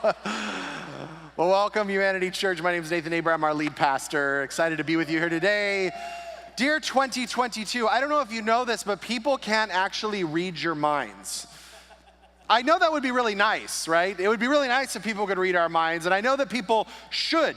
Well, welcome, Humanity Church. My name is Nathan Aber. I'm our lead pastor. Excited to be with you here today. Dear 2022, I don't know if you know this, but people can't actually read your minds. I know that would be really nice, right? It would be really nice if people could read our minds, and I know that people should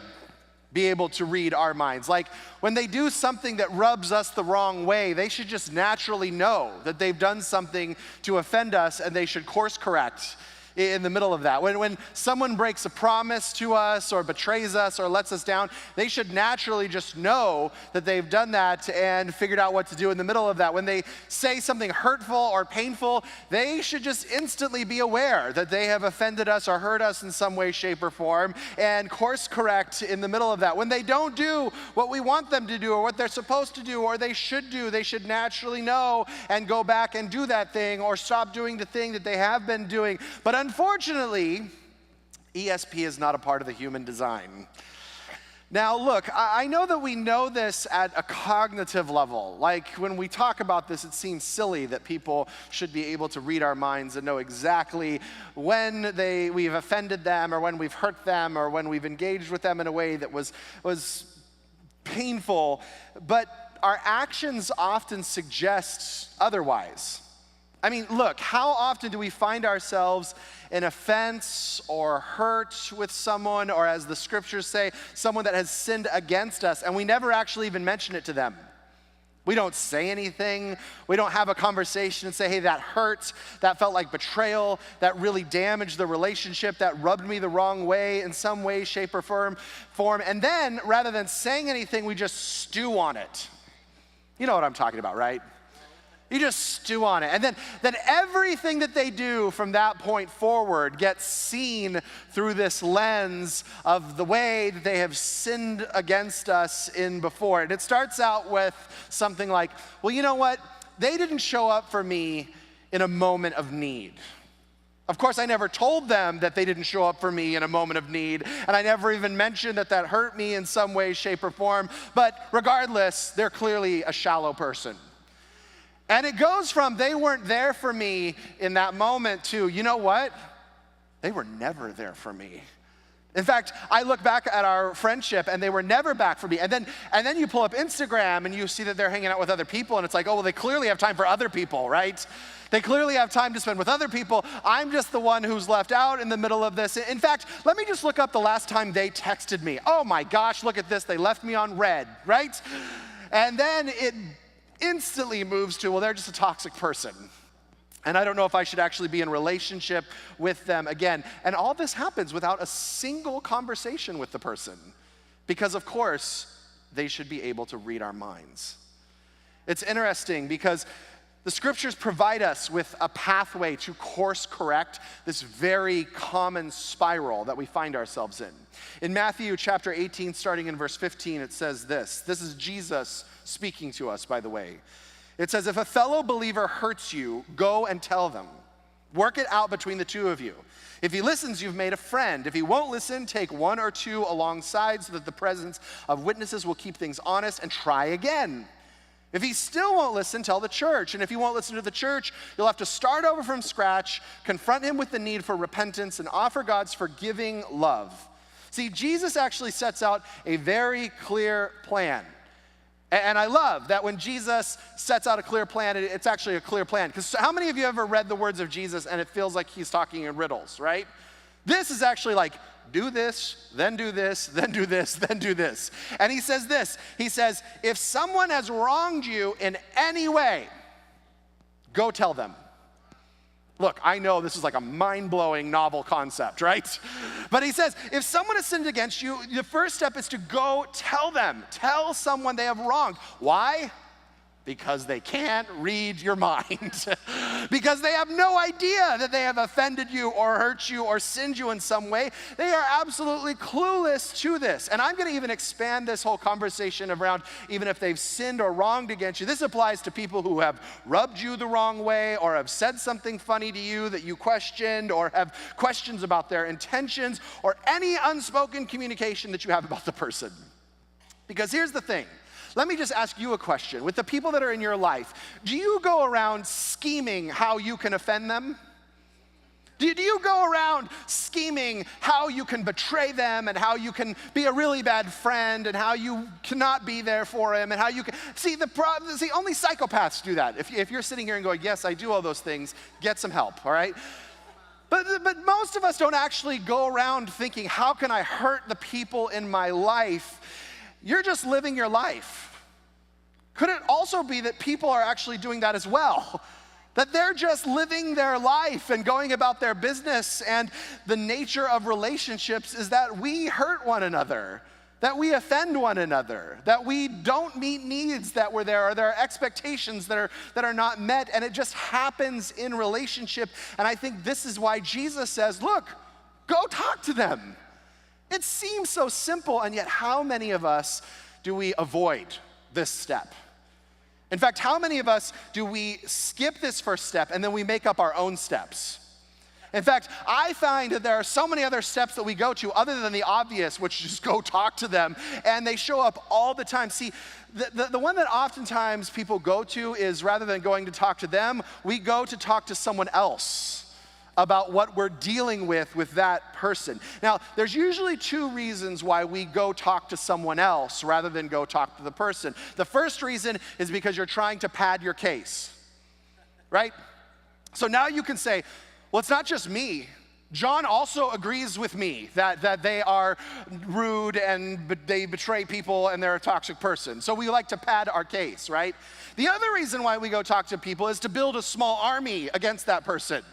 be able to read our minds. Like when they do something that rubs us the wrong way, they should just naturally know that they've done something to offend us, and they should course correct in the middle of that. When someone breaks a promise to us or betrays us or lets us down, they should naturally just know that they've done that and figured out what to do in the middle of that. When they say something hurtful or painful, they should just instantly be aware that they have offended us or hurt us in some way, shape, or form and course correct in the middle of that. When they don't do what we want them to do or what they're supposed to do or they should do, they should naturally know and go back and do that thing or stop doing the thing that they have been doing. But unfortunately, ESP is not a part of the human design. Now look, I know that we know this at a cognitive level. Like when we talk about this, it seems silly that people should be able to read our minds and know exactly when we've offended them or when we've hurt them or when we've engaged with them in a way that was painful. But our actions often suggest otherwise. I mean, look, how often do we find ourselves in offense or hurt with someone, or as the scriptures say, someone that has sinned against us, and we never actually even mention it to them? We don't say anything. We don't have a conversation and say, hey, that hurt, that felt like betrayal, that really damaged the relationship, that rubbed me the wrong way in some way, shape, or form. And then, rather than saying anything, we just stew on it. You know what I'm talking about, right? You just stew on it. And then everything that they do from that point forward gets seen through this lens of the way that they have sinned against us in before. And it starts out with something like, well, you know what? They didn't show up for me in a moment of need. Of course, I never told them that they didn't show up for me in a moment of need, and I never even mentioned that hurt me in some way, shape, or form. But regardless, they're clearly a shallow person. And it goes from they weren't there for me in that moment to, you know what? They were never there for me. In fact, I look back at our friendship and they were never back for me. And then you pull up Instagram and you see that they're hanging out with other people, and it's like, oh, well, they clearly have time for other people, right? They clearly have time to spend with other people. I'm just the one who's left out in the middle of this. In fact, let me just look up the last time they texted me. Oh my gosh, look at this. They left me on red, right? And then it instantly moves to, well, they're just a toxic person. And I don't know if I should actually be in relationship with them again. And all this happens without a single conversation with the person. Because of course, they should be able to read our minds. It's interesting because the scriptures provide us with a pathway to course correct this very common spiral that we find ourselves in. In Matthew chapter 18, starting in verse 15, it says this. This is Jesus speaking to us, by the way. It says, if a fellow believer hurts you, go and tell them. Work it out between the two of you. If he listens, you've made a friend. If he won't listen, take one or two alongside so that the presence of witnesses will keep things honest, and try again. If he still won't listen, tell the church. And if he won't listen to the church, you'll have to start over from scratch, confront him with the need for repentance, and offer God's forgiving love. See, Jesus actually sets out a very clear plan. And I love that when Jesus sets out a clear plan, it's actually a clear plan. Because how many of you ever read the words of Jesus and it feels like he's talking in riddles, right? This is actually like, do this, then do this, then do this, then do this. And he says this, he says, if someone has wronged you in any way, go tell them. Look, I know this is like a mind-blowing novel concept, right? But he says, if someone has sinned against you, the first step is to go tell them. Tell someone they have wronged. Why? Because they can't read your mind. Because they have no idea that they have offended you or hurt you or sinned you in some way. They are absolutely clueless to this. And I'm going to even expand this whole conversation around even if they've sinned or wronged against you. This applies to people who have rubbed you the wrong way or have said something funny to you that you questioned or have questions about their intentions or any unspoken communication that you have about the person. Because here's the thing. Let me just ask you a question. With the people that are in your life, do you go around scheming how you can offend them? Do you go around scheming how you can betray them and how you can be a really bad friend and how you cannot be there for him and how you can... See, only psychopaths do that. If you're sitting here and going, yes, I do all those things, get some help, all right? But most of us don't actually go around thinking, how can I hurt the people in my life? You're just living your life. Could it also be that people are actually doing that as well? That they're just living their life and going about their business, and the nature of relationships is that we hurt one another, that we offend one another, that we don't meet needs that were there, or there are expectations that are not met, and it just happens in relationship. And I think this is why Jesus says, look, go talk to them. It seems so simple, and yet how many of us do we avoid this step? In fact, how many of us do we skip this first step and then we make up our own steps? In fact, I find that there are so many other steps that we go to other than the obvious, which is go talk to them, and they show up all the time. See, the one that oftentimes people go to is, rather than going to talk to them, we go to talk to someone else about what we're dealing with that person. Now, there's usually two reasons why we go talk to someone else rather than go talk to the person. The first reason is because you're trying to pad your case, right? So now you can say, well, it's not just me. John also agrees with me that they are rude and they betray people and they're a toxic person. So we like to pad our case, right? The other reason why we go talk to people is to build a small army against that person.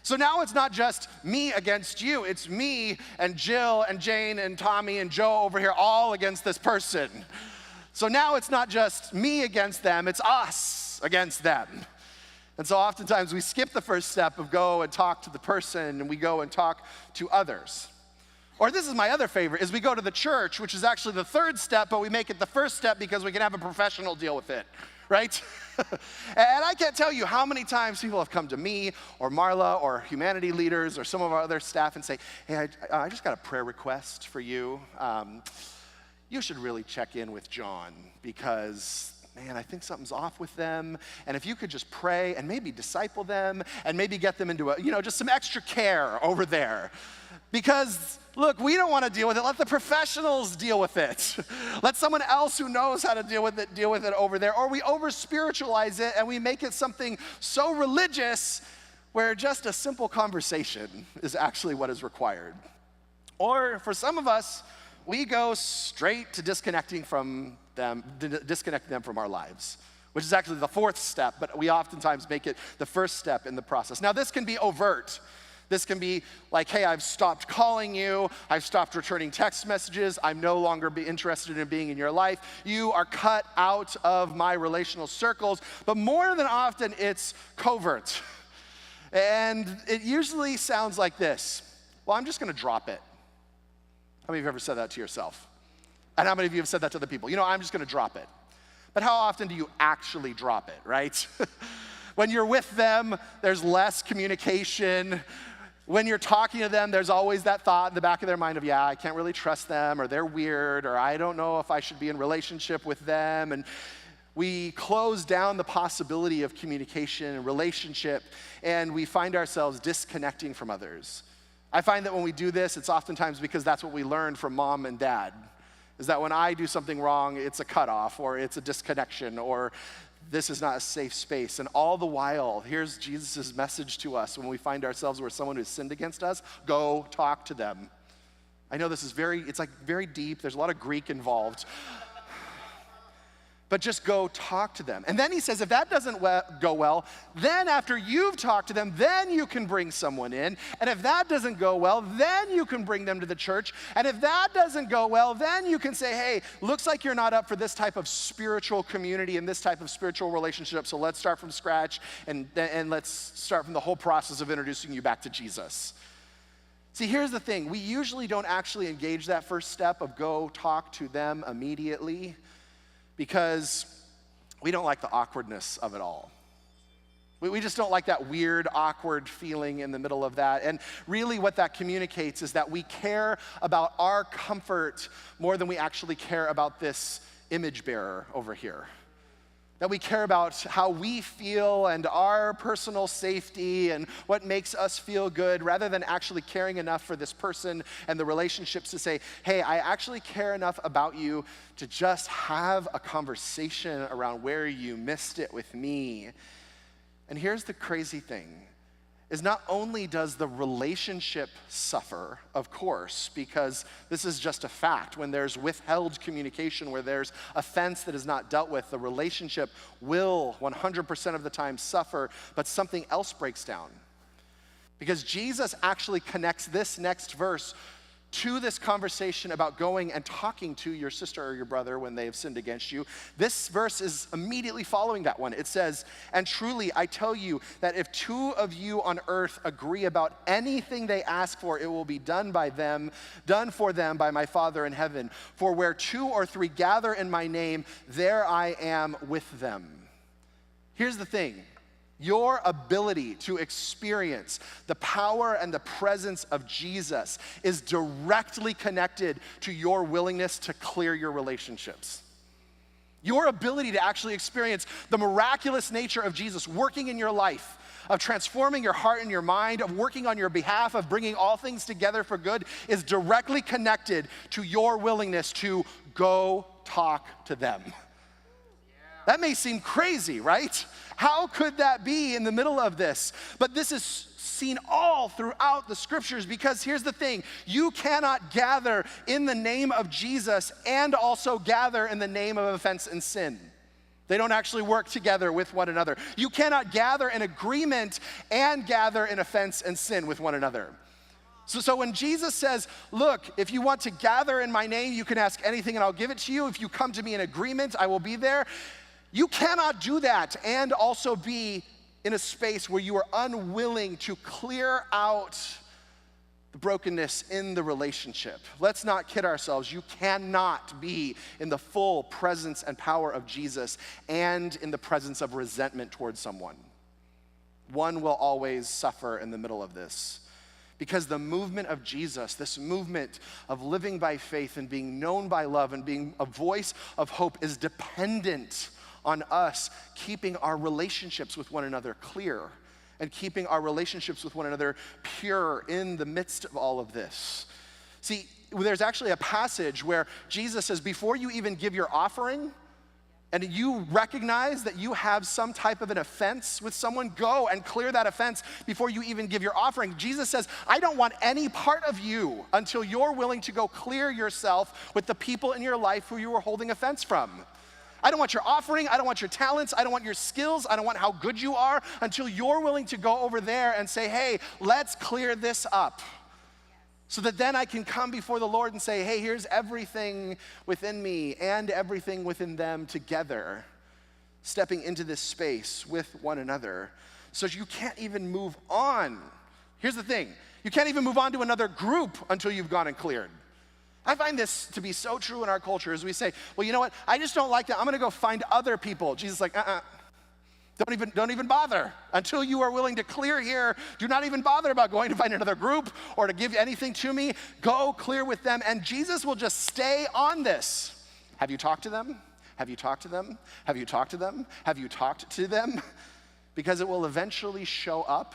So now it's not just me against you, it's me and Jill and Jane and Tommy and Joe over here all against this person. So now it's not just me against them, it's us against them. And so oftentimes we skip the first step of go and talk to the person, and we go and talk to others. Or this is my other favorite, is we go to the church, which is actually the third step, but we make it the first step because we can have a professional deal with it, right? And I can't tell you how many times people have come to me or Marla or humanity leaders or some of our other staff and say, hey, I just got a prayer request for you. You should really check in with John because, man, I think something's off with them. And if you could just pray and maybe disciple them and maybe get them into just some extra care over there. Because, look, we don't want to deal with it. Let the professionals deal with it. Let someone else who knows how to deal with it over there. Or we over-spiritualize it and we make it something so religious where just a simple conversation is actually what is required. Or for some of us, we go straight to disconnecting them from our lives, which is actually the fourth step, but we oftentimes make it the first step in the process. Now, this can be overt. This can be like, hey, I've stopped calling you, I've stopped returning text messages, I'm no longer interested in being in your life, you are cut out of my relational circles. But more than often, it's covert. And it usually sounds like this: well, I'm just gonna drop it. How many of you have ever said that to yourself? And how many of you have said that to other people? I'm just gonna drop it. But how often do you actually drop it, right? When you're with them, there's less communication. When you're talking to them, there's always that thought in the back of their mind of, yeah, I can't really trust them, or they're weird, or I don't know if I should be in relationship with them. And we close down the possibility of communication and relationship, and we find ourselves disconnecting from others. I find that when we do this, it's oftentimes because that's what we learned from mom and dad, is that when I do something wrong, it's a cutoff, or it's a disconnection, or this is not a safe space. And all the while, here's Jesus' message to us when we find ourselves where someone who's sinned against us: go talk to them. I know this is very deep. There's a lot of Greek involved. But just go talk to them. And then he says, if that doesn't go well, then after you've talked to them, then you can bring someone in. And if that doesn't go well, then you can bring them to the church. And if that doesn't go well, then you can say, hey, looks like you're not up for this type of spiritual community and this type of spiritual relationship, so let's start from scratch and let's start from the whole process of introducing you back to Jesus. See, here's the thing. We usually don't actually engage that first step of go talk to them immediately, because we don't like the awkwardness of it all. We just don't like that weird, awkward feeling in the middle of that. And really what that communicates is that we care about our comfort more than we actually care about this image bearer over here. That we care about how we feel and our personal safety and what makes us feel good, rather than actually caring enough for this person and the relationships to say, hey, I actually care enough about you to just have a conversation around where you missed it with me. And here's the crazy thing, is not only does the relationship suffer, of course, because this is just a fact. When there's withheld communication, where there's offense that is not dealt with, the relationship will 100% of the time suffer, but something else breaks down. Because Jesus actually connects this next verse to this conversation about going and talking to your sister or your brother when they have sinned against you. This verse is immediately following that one. It says, and truly I tell you that if two of you on earth agree about anything they ask for, it will be done for them by my Father in heaven. For where two or three gather in my name, there I am with them. Here's the thing. Your ability to experience the power and the presence of Jesus is directly connected to your willingness to clear your relationships. Your ability to actually experience the miraculous nature of Jesus working in your life, of transforming your heart and your mind, of working on your behalf, of bringing all things together for good, is directly connected to your willingness to go talk to them. That may seem crazy, right? How could that be in the middle of this? But this is seen all throughout the scriptures, because here's the thing. You cannot gather in the name of Jesus and also gather in the name of offense and sin. They don't actually work together with one another. You cannot gather in agreement and gather in offense and sin with one another. So when Jesus says, look, if you want to gather in my name, you can ask anything and I'll give it to you. If you come to me in agreement, I will be there. You cannot do that and also be in a space where you are unwilling to clear out the brokenness in the relationship. Let's not kid ourselves. You cannot be in the full presence and power of Jesus and in the presence of resentment towards someone. One will always suffer in the middle of this. Because the movement of Jesus, this movement of living by faith and being known by love and being a voice of hope, is dependent on us keeping our relationships with one another clear and keeping our relationships with one another pure in the midst of all of this. See, there's actually a passage where Jesus says, before you even give your offering, and you recognize that you have some type of an offense with someone, go and clear that offense before you even give your offering. Jesus says, I don't want any part of you until you're willing to go clear yourself with the people in your life who you are holding offense from. I don't want your offering, I don't want your talents, I don't want your skills, I don't want how good you are until you're willing to go over there and say, hey, let's clear this up. So that then I can come before the Lord and say, hey, here's everything within me and everything within them together, stepping into this space with one another. So you can't even move on. Here's the thing, you can't even move on to another group until you've gone and cleared. I find this to be so true in our culture as we say, well, you know what? I just don't like that. I'm going to go find other people. Jesus is like, Don't even bother until you are willing to clear here. Do not even bother about going to find another group or to give anything to me. Go clear with them. And Jesus will just stay on this. Have you talked to them? Have you talked to them? Have you talked to them? Have you talked to them? Because it will eventually show up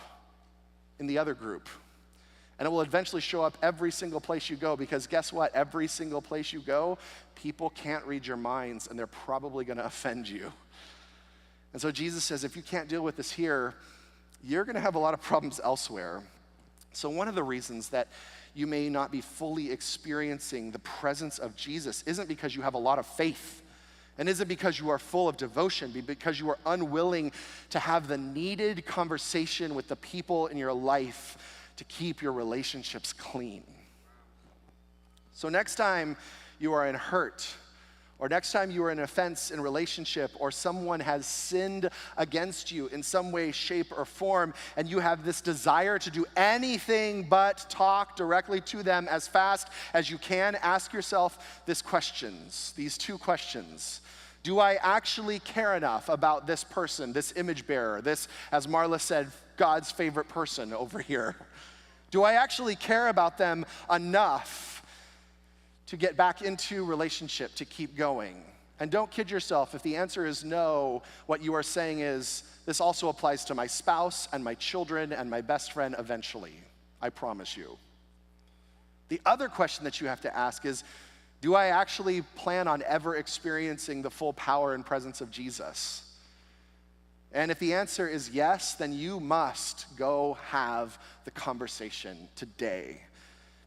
in the other group. And it will eventually show up every single place you go, because guess what? Every single place you go, people can't read your minds and they're probably going to offend you. And so Jesus says, if you can't deal with this here, you're going to have a lot of problems elsewhere. So one of the reasons that you may not be fully experiencing the presence of Jesus isn't because you have a lot of faith, and isn't because you are full of devotion, but because you are unwilling to have the needed conversation with the people in your life to keep your relationships clean. So next time you are in hurt, or next time you are in offense in relationship, or someone has sinned against you in some way, shape, or form, and you have this desire to do anything but talk directly to them as fast as you can, ask yourself these two questions. Do I actually care enough about this person, this image bearer, this, as Marla said, God's favorite person over here? Do I actually care about them enough to get back into relationship, to keep going? And don't kid yourself. If the answer is no, what you are saying is, this also applies to my spouse and my children and my best friend eventually. I promise you. The other question that you have to ask is, do I actually plan on ever experiencing the full power and presence of Jesus? And if the answer is yes, then you must go have the conversation today,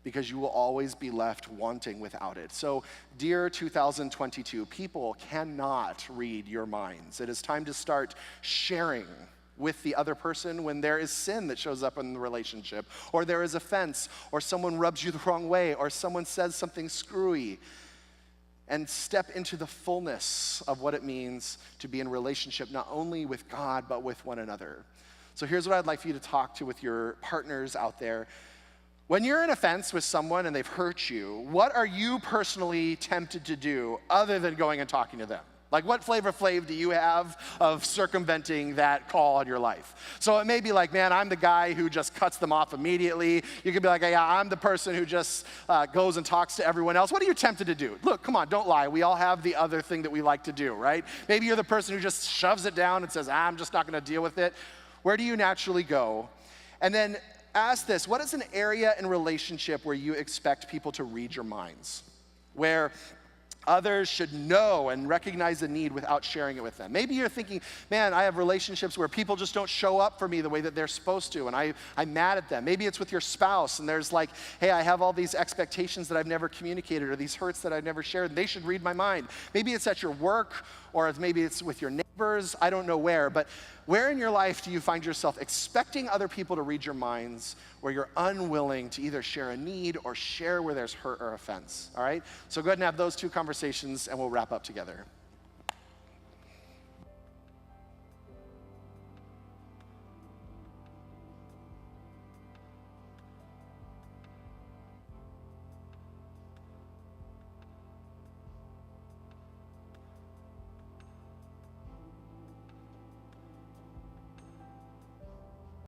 because you will always be left wanting without it. So, dear 2022, people cannot read your minds. It is time to start sharing with the other person when there is sin that shows up in the relationship, or there is offense, or someone rubs you the wrong way, or someone says something screwy. And step into the fullness of what it means to be in relationship not only with God, but with one another. So here's what I'd like for you to talk to with your partners out there. When you're in offense with someone and they've hurt you, what are you personally tempted to do other than going and talking to them? Like, what flavor Flav do you have of circumventing that call in your life? So it may be like, man, I'm the guy who just cuts them off immediately. You could be like, yeah, I'm the person who just goes and talks to everyone else. What are you tempted to do? Look, come on, don't lie. We all have the other thing that we like to do, right? Maybe you're the person who just shoves it down and says, I'm just not going to deal with it. Where do you naturally go? And then ask this, what is an area in relationship where you expect people to read your minds? Where others should know and recognize the need without sharing it with them. Maybe you're thinking, man, I have relationships where people just don't show up for me the way that they're supposed to, and I'm mad at them. Maybe it's with your spouse, and there's like, hey, I have all these expectations that I've never communicated, or these hurts that I've never shared, and they should read my mind. Maybe it's at your work, or maybe it's with your neighbors. I don't know where, but where in your life do you find yourself expecting other people to read your minds, where you're unwilling to either share a need or share where there's hurt or offense, all right? So go ahead and have those two conversations, and we'll wrap up together.